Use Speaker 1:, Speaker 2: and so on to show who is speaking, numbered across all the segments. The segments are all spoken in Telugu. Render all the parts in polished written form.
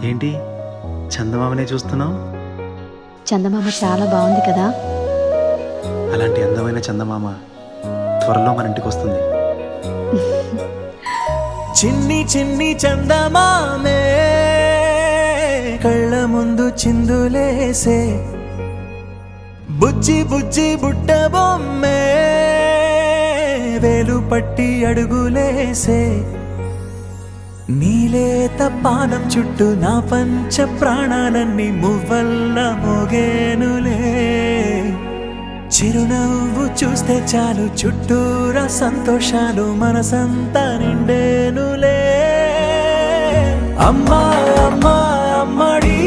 Speaker 1: ఏంటి చందమామనే చూస్తున్నావు?
Speaker 2: చందమామ చాలా బాగుంది కదా.
Speaker 1: అలాంటి అందమైన చందమామ త్వరలో మన ఇంటికి వస్తుంది.
Speaker 3: చిన్ని చిన్ని చందమామే కళ్ళ ముందు చిందులేసే, బుజ్జి బుజ్జి బుట్ట బొమ్మే వేలు పట్టి అడుగులేసే, నీలేత పానం చుట్టూ నా పంచ ప్రాణాలన్నీ మువ్వల్ల మోగేనులే, చిరునవ్వు చూస్తే చాలు చుట్టూరా సంతోషాలు మనసంతా నిండేనులే. అమ్మా అమ్మా అమ్మడి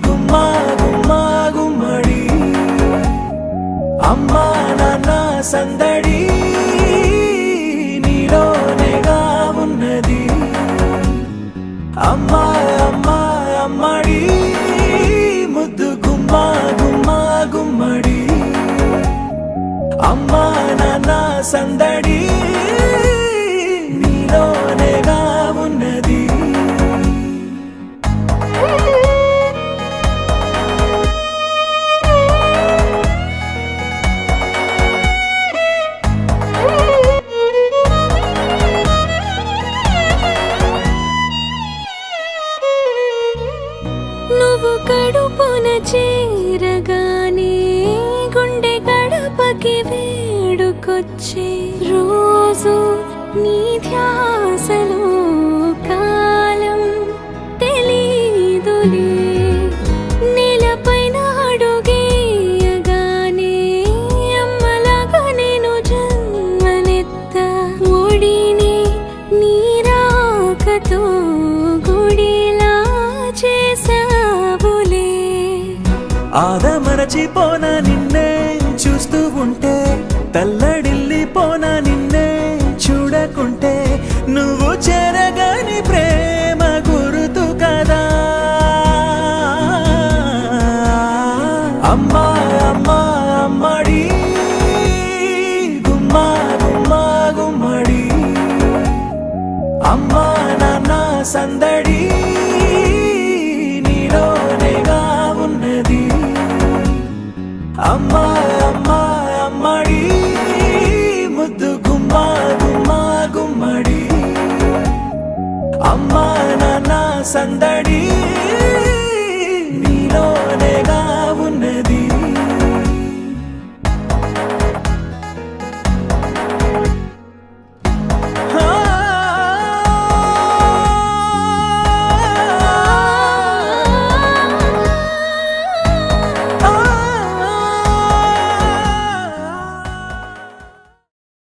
Speaker 3: గుమ్మా గుమ్మా గుమ్మడి, అమ్మా నాన్న సందడి నీలోనేగా ఉన్నది. అమ్మా అమ్మా అమ్మడి ముద్దు గుమ్మా గుమ్మా గుమ్మడి, అమ్మా నాన్న సందడి నీలోనేగా ఉన్నది.
Speaker 4: నువ్వు కడుపున చేరగానే గుండె గడపకి వేడుకొచ్చే, రోజు నీ ధ్యాసలో కాలం తెలీదులే, నేలపైన అడుగేయగానే అమ్మలాగా నేను జన్మనెత్త, ఒడిని నీ రాకతో గుడిలా చేసావులే.
Speaker 3: ఆదమరచిపోన నిన్నే చూస్తూ ఉంటే, తల్లడిల్లిపోన నిన్నే చూడకుంటే, నువ్వు చెరగని ప్రేమ గురుతు కదా. అమ్మా అమ్మా అమ్మడి గుమ్మా గుమ్మా గుమ్మడి, అమ్మా నాన్న సందడి నీలోనేగా ఉన్నది. అమ్మా అమ్మా అమ్మడి ముద్దు గుమ్మా గుమ్మా గుమ్మడి, అమ్మా నాన్న సందడి